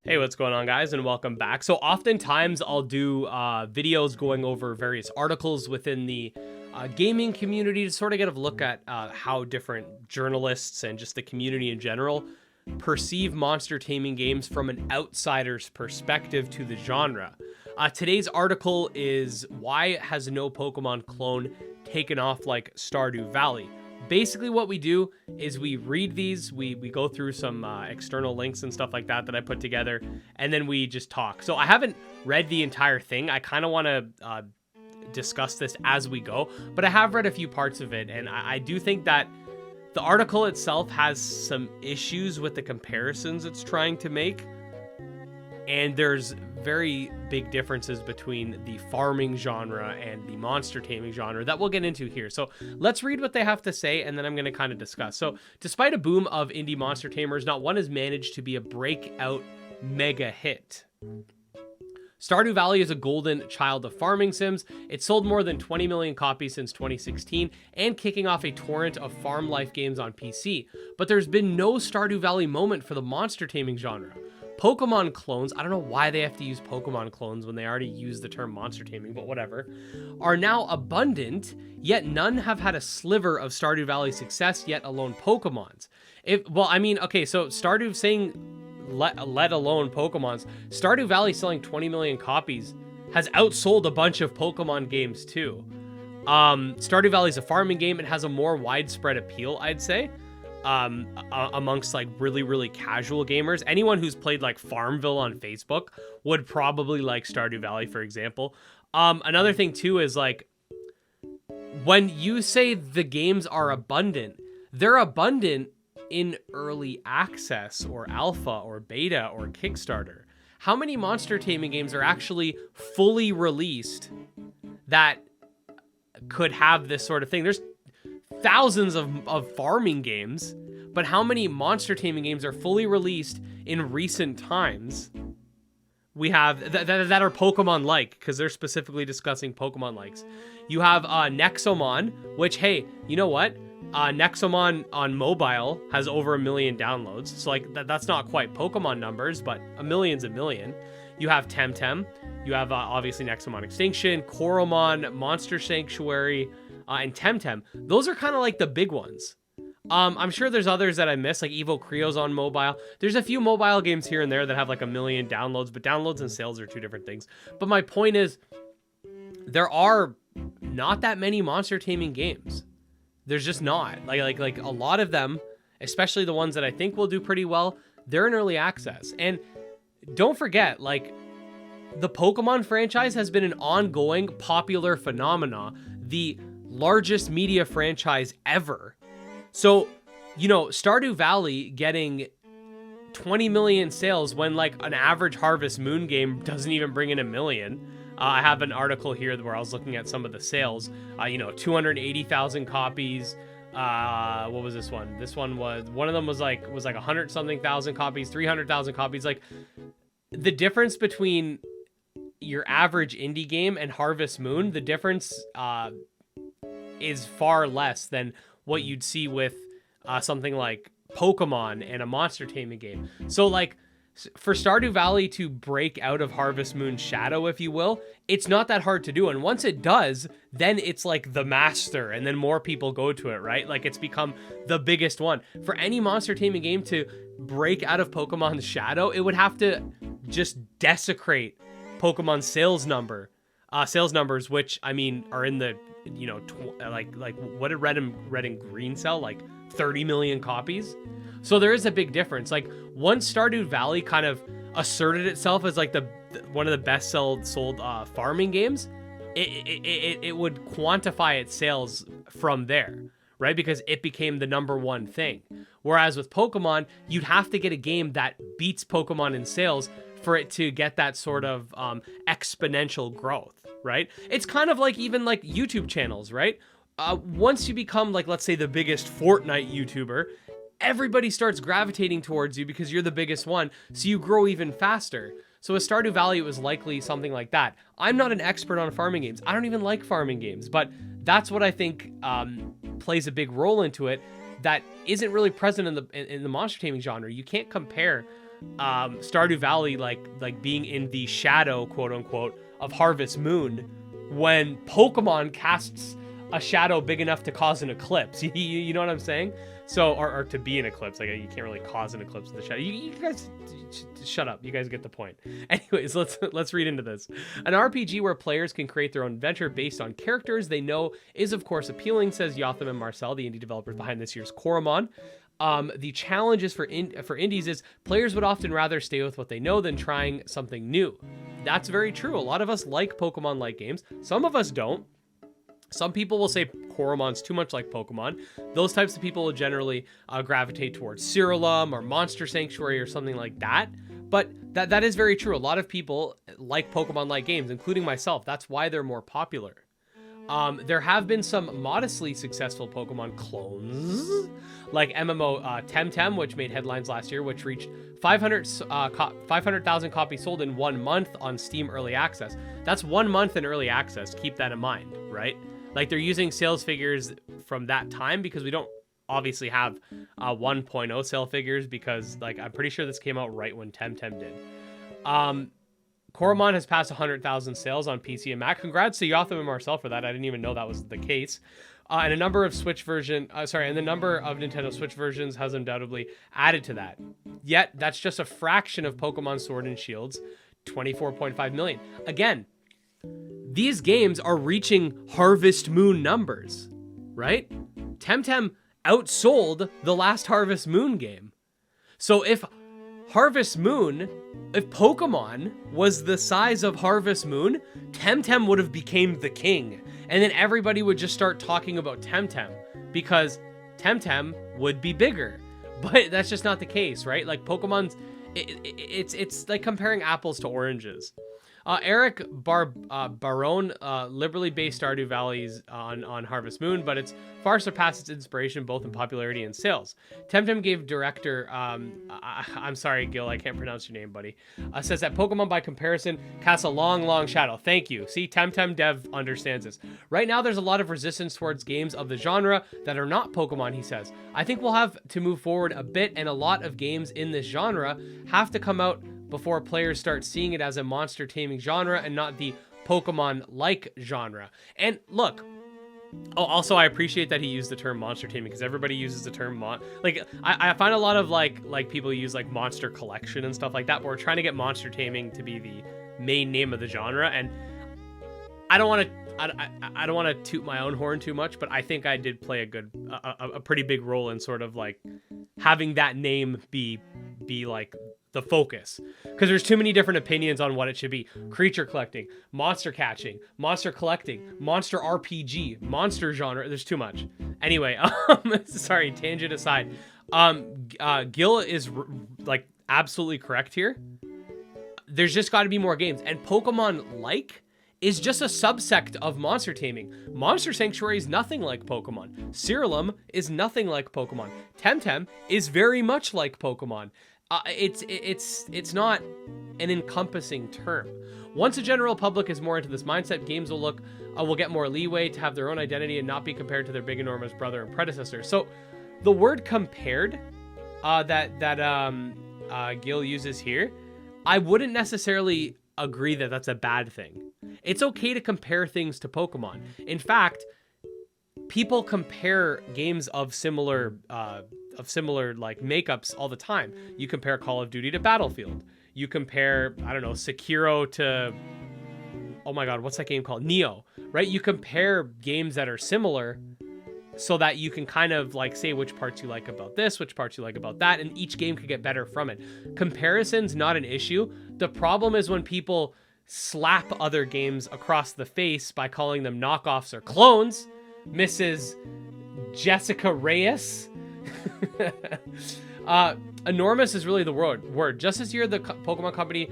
Hey, what's going on, guys, and welcome back. So oftentimes I'll do videos going over various articles within the gaming community to sort of get a look at how different journalists and just the community in general perceive monster taming games from an outsider's perspective to the genre. Today's article is why has no Pokemon clone taken off like Stardew Valley? Basically what we do is we read these, we go through some external links and stuff like that I put together, and then we just talk. So I haven't read the entire thing. I kind of want to discuss this as we go, but I have read a few parts of it, and I do think that the article itself has some issues with the comparisons it's trying to make, and there's very big differences between the farming genre and the monster taming genre that we'll get into here. So let's read what they have to say, and then I'm going to kind of discuss. So despite a boom of indie monster tamers, not one has managed to be a breakout mega hit. Stardew Valley is a golden child of farming sims. It sold more than 20 million copies since 2016 and kicking off a torrent of farm life games on PC. But there's been no Stardew Valley moment for the monster taming genre. Pokemon clones, I don't know why they have to use Pokemon clones when they already use the term monster taming, but whatever, are now abundant, yet none have had a sliver of Stardew Valley success, yet alone Pokemons. So Stardew saying let alone Pokemons, Stardew Valley selling 20 million copies has outsold a bunch of Pokemon games too. Stardew Valley is a farming game. It has a more widespread appeal, I'd say. Amongst like really casual gamers. Anyone who's played like Farmville on Facebook would probably like Stardew Valley, for example. Another thing too is like when you say the games are abundant, they're abundant in early access or alpha or beta or Kickstarter. How many monster taming games are actually fully released that could have this sort of thing? There's thousands of farming games, but how many monster taming games are fully released in recent times? We have that are Pokemon like, because they're specifically discussing Pokemon likes. You have Nexomon, which, hey, you know what? Nexomon on mobile has over 1 million downloads. So like that's not quite Pokemon numbers, but a million's a million. You have Temtem. You have obviously Nexomon Extinction, Coromon, Monster Sanctuary, and Temtem. Those are kind of like the big ones. I'm sure there's others that I missed, like Evo Creo's on mobile. There's a few mobile games here and there that have like 1 million downloads, but downloads and sales are two different things. But my point is, there are not that many monster taming games. There's just not. Like a lot of them, especially the ones that I think will do pretty well, they're in early access. And don't forget, like, the Pokemon franchise has been an ongoing popular phenomena. The largest media franchise ever. So, you know, Stardew Valley getting 20 million sales when like an average Harvest Moon game doesn't even bring in 1 million. I have an article here where I was looking at some of the sales. 280,000 copies. What was this one? This one was, one of them was like 100 something thousand copies, 300,000 copies. Like, the difference between your average indie game and Harvest Moon, the difference is far less than what you'd see with something like Pokemon and a monster taming game. So like for Stardew Valley to break out of Harvest Moon's shadow, if you will, it's not that hard to do. And once it does, then it's like the master, and then more people go to it, right? Like it's become the biggest one. For any monster taming game to break out of Pokemon's shadow, it would have to just desecrate Pokemon's sales numbers, which I mean are in the like what did red and green sell, like 30 million copies. So there is a big difference. Like once Stardew Valley kind of asserted itself as like the one of the best sold farming games, it would quantify its sales from there, right? Because it became the #1 thing. Whereas with Pokemon, you'd have to get a game that beats Pokemon in sales for it to get that sort of exponential growth, right? It's kind of like even like YouTube channels, right? Once you become like, let's say, the biggest Fortnite YouTuber, everybody starts gravitating towards you because you're the biggest one, so you grow even faster. So with Stardew Valley, it was likely something like that. I'm not an expert on farming games. I don't even like farming games, but that's what I think plays a big role into it that isn't really present in the monster taming genre. You can't compare Stardew Valley like being in the shadow, quote unquote, of Harvest Moon, when Pokemon casts a shadow big enough to cause an eclipse. You know what I'm saying? So, or to be an eclipse, like you can't really cause an eclipse with the shadow. You guys, shut up. You guys get the point. Anyways, let's read into this. An RPG where players can create their own adventure based on characters they know is of course appealing, says Yotham and Marcel, the indie developers behind this year's Coromon. The challenges for indies is players would often rather stay with what they know than trying something new. That's very true. A lot of us like Pokemon-like games. Some of us don't. Some people will say Coromon's too much like Pokemon. Those types of people will generally gravitate towards Ceruleum or Monster Sanctuary or something like that. But that is very true. A lot of people like Pokemon-like games, including myself. That's why they're more popular. There have been some modestly successful Pokemon clones, like MMO Temtem, which made headlines last year, which reached 500,000 copies sold in 1 month on Steam Early Access. That's 1 month in Early Access. Keep that in mind, right? Like they're using sales figures from that time because we don't obviously have 1.0 sale figures because like I'm pretty sure this came out right when Temtem did. Coromon has passed 100,000 sales on PC and Mac. Congrats to Yotham and Marcel for that. I didn't even know that was the case. And a number of the number of Nintendo Switch versions has undoubtedly added to that. Yet that's just a fraction of Pokemon Sword and Shield's 24.5 million. Again, these games are reaching Harvest Moon numbers, right? Temtem outsold the last Harvest Moon game. So if Pokemon was the size of Harvest Moon, Temtem would have became the king. And then everybody would just start talking about Temtem because Temtem would be bigger. But that's just not the case, right? Like Pokemon's, it's like comparing apples to oranges. Eric Barone liberally based Stardew Valley's on Harvest Moon, but it's far surpassed its inspiration both in popularity and sales. Temtem gave director, I'm sorry, Gil, I can't pronounce your name, buddy, says that Pokemon by comparison casts a long, long shadow. Thank you. See, Temtem dev understands this. Right now, there's a lot of resistance towards games of the genre that are not Pokemon, he says. I think we'll have to move forward a bit, and a lot of games in this genre have to come out before players start seeing it as a monster taming genre and not the Pokemon-like genre. And look, also I appreciate that he used the term monster taming because everybody uses the term I find a lot of like people use like monster collection and stuff like that, but we're trying to get monster taming to be the main name of the genre. And I don't want to toot my own horn too much, but I think I did play a pretty big role in sort of like having that name be like the focus, because there's too many different opinions on what it should be. Creature collecting, monster catching, monster collecting, monster RPG, monster genre. There's too much. Anyway, sorry, tangent aside. Gil is like absolutely correct here. There's just got to be more games, and Pokemon like is just a subsect of monster taming. Monster Sanctuary is nothing like Pokemon. Ceruleum is nothing like Pokemon. Temtem is very much like Pokemon. It's not an encompassing term. Once the general public is more into this mindset, games will get more leeway to have their own identity and not be compared to their big enormous brother and predecessor. So the word compared that Gil uses here, I wouldn't necessarily agree that that's a bad thing. It's okay to compare things to Pokemon. In fact, people compare games of similar like makeups all the time. You compare Call of Duty to Battlefield. You compare, I don't know, Sekiro to, oh my god, what's that game called? Neo, right? You compare games that are similar so that you can kind of like say which parts you like about this, which parts you like about that, and each game could get better from it. Comparison's not an issue. The problem is when people slap other games across the face by calling them knockoffs or clones. Mrs. Jessica Reyes. Enormous is really the word. Just this year, the Pokemon Company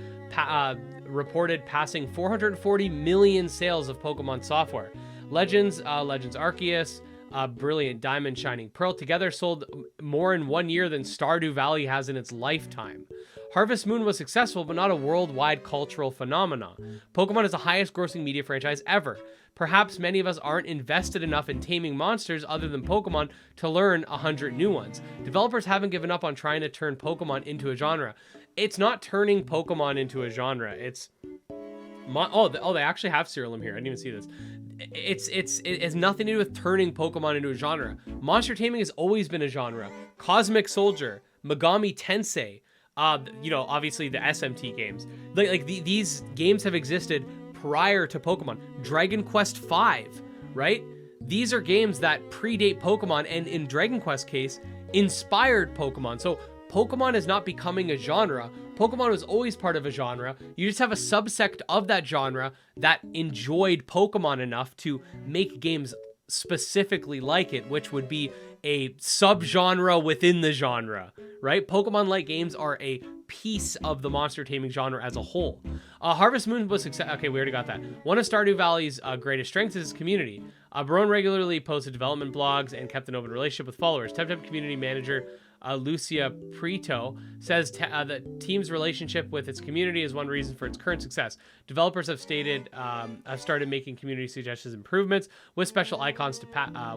reported passing 440 million sales of Pokemon software. Legends Arceus, Brilliant Diamond, Shining Pearl together sold more in 1 year than Stardew Valley has in its lifetime. Harvest Moon was successful, but not a worldwide cultural phenomenon. Pokemon is the highest grossing media franchise ever. Perhaps many of us aren't invested enough in taming monsters other than Pokemon to learn 100 new ones. Developers haven't given up on trying to turn Pokemon into a genre. it's not turning Pokemon into a genre. It's they actually have Cerealum here. I didn't even see this. It has nothing to do with turning Pokemon into a genre. Monster taming has always been a genre. Cosmic Soldier, Megami Tensei, obviously the SMT games. These games have existed prior to Pokemon. Dragon Quest V, right? These are games that predate Pokemon, and in Dragon Quest case, inspired Pokemon. So Pokemon is not becoming a genre. Pokemon was always part of a genre. You just have a subsect of that genre that enjoyed Pokemon enough to make games specifically like it, which would be a subgenre within the genre, right? Pokemon-like games are a piece of the monster taming genre as a whole. Harvest Moon was success. Okay, we already got that. One of Stardew Valley's greatest strengths is its community. Barone regularly posted development blogs and kept an open relationship with followers. Temtem community manager Lucia Prieto says the team's relationship with its community is one reason for its current success. Developers have started making community suggestions improvements with special icons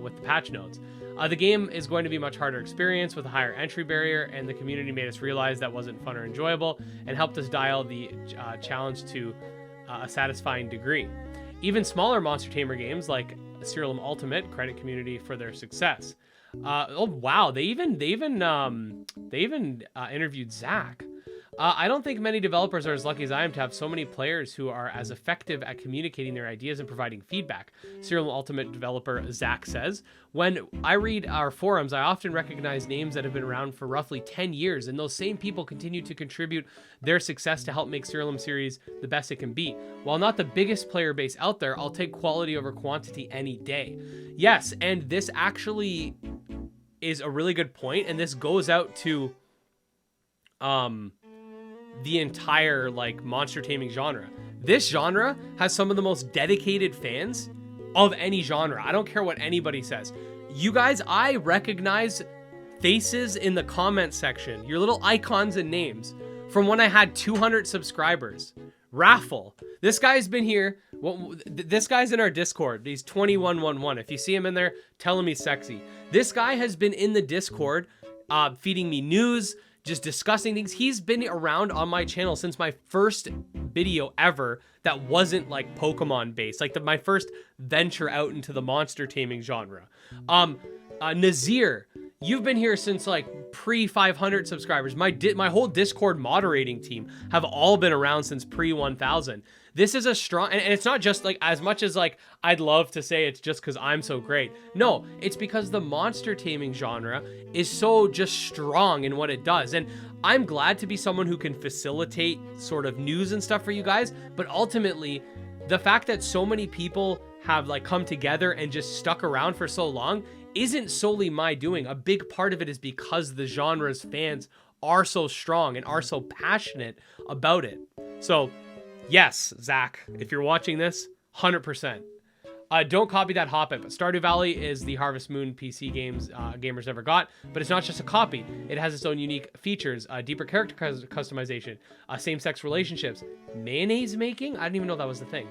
with the patch notes. The game is going to be a much harder experience with a higher entry barrier, and the community made us realize that wasn't fun or enjoyable and helped us dial the challenge to a satisfying degree. Even smaller monster tamer games like Cerealum Ultimate credit community for their success. Oh wow, they even interviewed Zach. I don't think many developers are as lucky as I am to have so many players who are as effective at communicating their ideas and providing feedback. Cerealum Ultimate developer Zach says, when I read our forums, I often recognize names that have been around for roughly 10 years, and those same people continue to contribute their success to help make Cerealum series the best it can be. While not the biggest player base out there, I'll take quality over quantity any day. Yes, and this actually is a really good point, and this goes out to the entire monster taming genre. This genre has some of the most dedicated fans of any genre. I don't care what anybody says. You guys, I recognize faces in the comment section, your little icons and names from when I had 200 subscribers. Raffle. This guy's been here. Well, this guy's in our Discord. He's 2111. If you see him in there, tell him he's sexy. This guy has been in the Discord, feeding me news, just discussing things. He's been around on my channel since my first video ever that wasn't Pokemon based, my first venture out into the monster taming genre. Nazir, you've been here since pre 500 subscribers. My whole Discord moderating team have all been around since pre 1000. This is a strong, and it's not just as much as I'd love to say it's just because I'm so great. No, it's because the monster taming genre is so just strong in what it does. And I'm glad to be someone who can facilitate sort of news and stuff for you guys. But ultimately, the fact that so many people have come together and just stuck around for so long isn't solely my doing. A big part of it is because the genre's fans are so strong and are so passionate about it. So yes, Zach, if you're watching this, 100%. Don't copy that Hoppet, but Stardew Valley is the Harvest Moon PC games gamers ever got, but it's not just a copy. It has its own unique features, deeper character customization, same-sex relationships, mayonnaise making? I didn't even know that was the thing.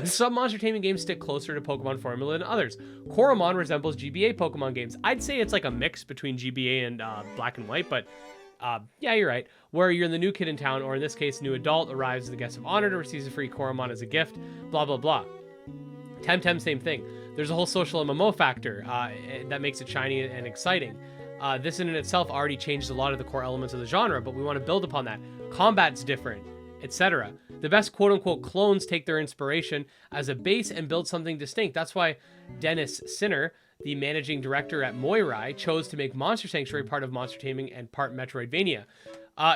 Some monster taming games stick closer to Pokemon formula than others. Coromon resembles GBA Pokemon games. I'd say it's a mix between GBA and Black and White, but yeah, you're right. Where you're the new kid in town, or in this case, new adult, arrives as a guest of honor to receive a free Coromon as a gift, blah, blah, blah. Temtem, same thing. There's a whole social MMO factor that makes it shiny and exciting. This in itself already changed a lot of the core elements of the genre, but we want to build upon that. Combat's different, etc. The best quote-unquote clones take their inspiration as a base and build something distinct. That's why Dennis Sinner, the managing director at Moirai, chose to make Monster Sanctuary part of Monster Taming and part Metroidvania.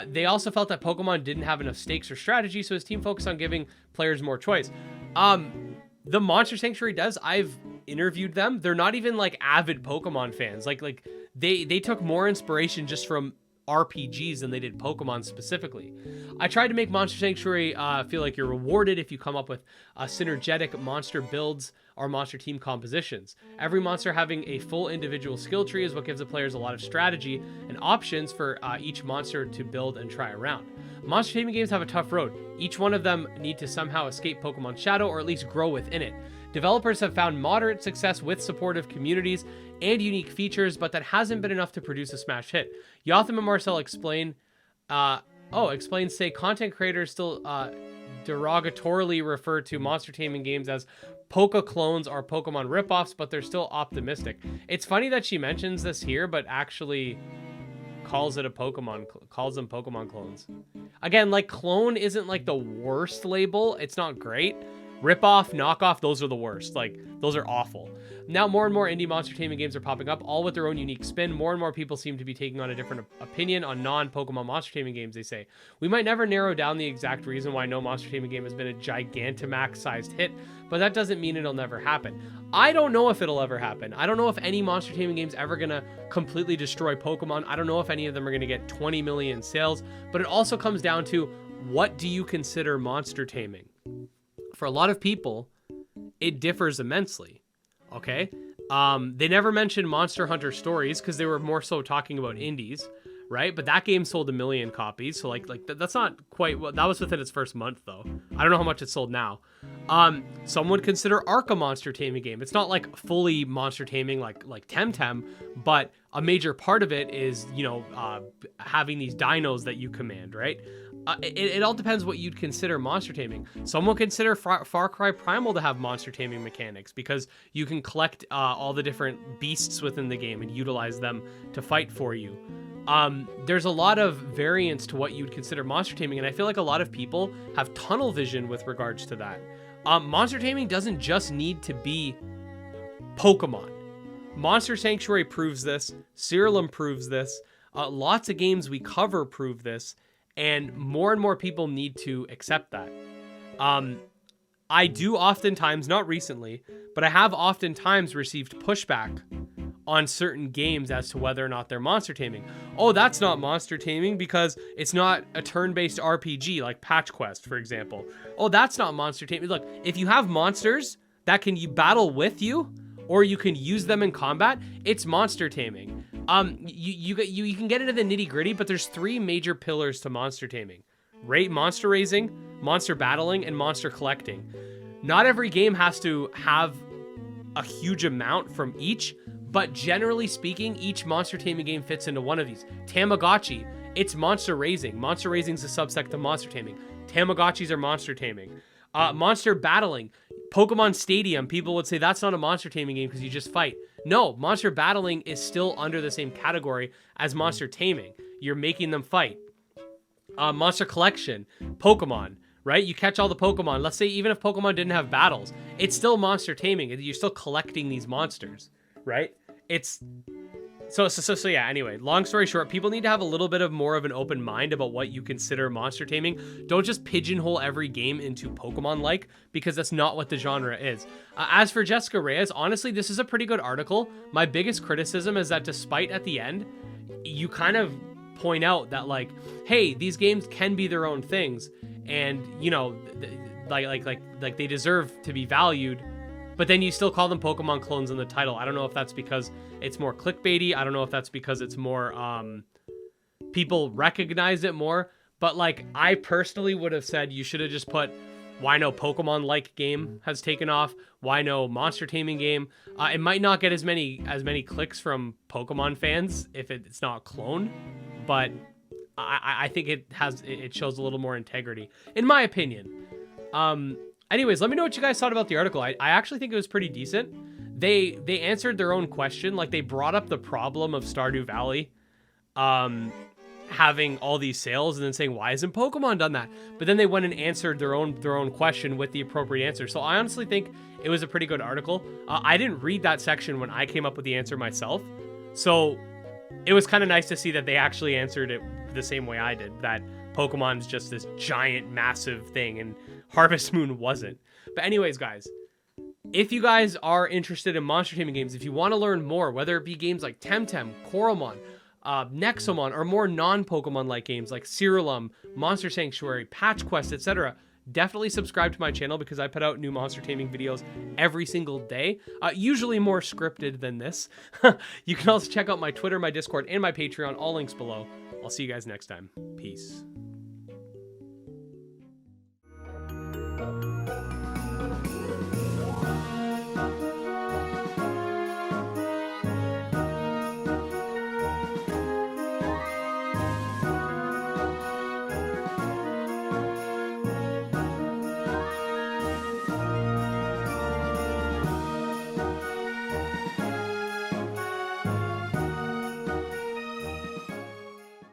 They also felt that Pokemon didn't have enough stakes or strategy, so his team focused on giving players more choice. The Monster Sanctuary does. I've interviewed them. They're not even avid Pokemon fans. They took more inspiration just from RPGs than they did Pokemon specifically. I tried to make Monster Sanctuary feel like you're rewarded if you come up with synergetic monster builds or monster team compositions. Every monster having a full individual skill tree is what gives the players a lot of strategy and options for each monster to build and try around. Monster taming games have a tough road. Each one of them need to somehow escape Pokemon's shadow or at least grow within it. Developers have found moderate success with supportive communities and unique features, but that hasn't been enough to produce a smash hit. Yotham and Marcel explain Oh, explains say content creators still derogatorily refer to monster taming games as Poke clones or Pokemon ripoffs, but they're still optimistic. It's funny that she mentions this here, but actually calls them Pokemon clones. Again, like clone isn't like the worst label. It's not great. Ripoff, knockoff, those are the worst. Like, those are awful. Now, more and more indie monster taming games are popping up, all with their own unique spin. More and more people seem to be taking on a different opinion on non-Pokemon monster taming games, they say. We might never narrow down the exact reason why no monster taming game has been a Gigantamax-sized hit, but that doesn't mean it'll never happen. I don't know if it'll ever happen. I don't know if any monster taming game's ever gonna completely destroy Pokemon. I don't know if any of them are gonna get 20 million sales, but it also comes down to, what do you consider monster taming? For a lot of people, it differs immensely, okay? They never mentioned Monster Hunter Stories because they were more so talking about indies, right? But that game sold 1 million copies, so like that's not quite what that was within its first month though. I don't know how much it sold now. Some would consider Ark a monster taming game. It's not like fully monster taming like Temtem, but a major part of it is, you know, having these dinos that you command, right? It all depends what you'd consider monster taming. Some will consider Far Cry Primal to have monster taming mechanics because you can collect all the different beasts within the game and utilize them to fight for you. There's a lot of variance to what you'd consider monster taming, and I feel like a lot of people have tunnel vision with regards to that. Monster taming doesn't just need to be Pokemon. Monster Sanctuary proves this. Cerulean proves this. Lots of games we cover prove this. And more people need to accept that. I do oftentimes, not recently, but I have oftentimes received pushback on certain games as to whether or not they're monster taming. Oh, that's not monster taming because it's not a turn-based RPG like Patch Quest, for example. Oh, that's not monster taming. Look, if you have monsters that can you battle with you, or you can use them in combat, it's monster taming. You can get into the nitty gritty, but there's 3 major pillars to monster taming: monster raising, monster battling, and monster collecting. Not every game has to have a huge amount from each, but generally speaking, each monster taming game fits into one of these. Tamagotchi, it's monster raising. Monster raising is a subsect of monster taming. Tamagotchis are monster taming. Monster battling, Pokemon Stadium, people would say that's not a monster taming game because you just fight. No, monster battling is still under the same category as monster taming. You're making them fight. Monster collection, Pokemon, right? You catch all the Pokemon. Let's say even if Pokemon didn't have battles, it's still monster taming. You're still collecting these monsters, right? It's so yeah, anyway, long story short, people need to have a little bit of more of an open mind about what you consider monster taming. Don't just pigeonhole every game into Pokemon-like, because that's not what the genre is. As for Jessica Reyes, honestly, this is a pretty good article. My biggest criticism is that despite at the end, you kind of point out that like, hey, these games can be their own things, and you know, like they deserve to be valued. But then you still call them Pokemon clones in the title. I don't know if that's because it's more clickbaity. I don't know if that's because it's more, people recognize it more. But like, I personally would have said you should have just put, why no Pokemon-like game has taken off? Why no monster taming game? It might not get as many clicks from Pokemon fans if it's not clone, but I think it shows a little more integrity, in my opinion. Anyways, let me know what you guys thought about the article. I actually think it was pretty decent. They answered their own question. Like, they brought up the problem of Stardew Valley having all these sales and then saying, why hasn't Pokemon done that? But then they went and answered their own question with the appropriate answer. So I honestly think it was a pretty good article. I didn't read that section when I came up with the answer myself. So it was kind of nice to see that they actually answered it the same way I did, that Pokemon's just this giant, massive thing, and Harvest Moon wasn't. But anyways, guys, if you guys are interested in monster taming games, if you want to learn more, whether it be games like Temtem, Coromon, Nexomon, or more non-Pokemon-like games like Cerulean, Monster Sanctuary, Patch Quest, etc., definitely subscribe to my channel because I put out new monster taming videos every single day, usually more scripted than this. You can also check out my Twitter, my Discord, and my Patreon, all links below. I'll see you guys next time. Peace.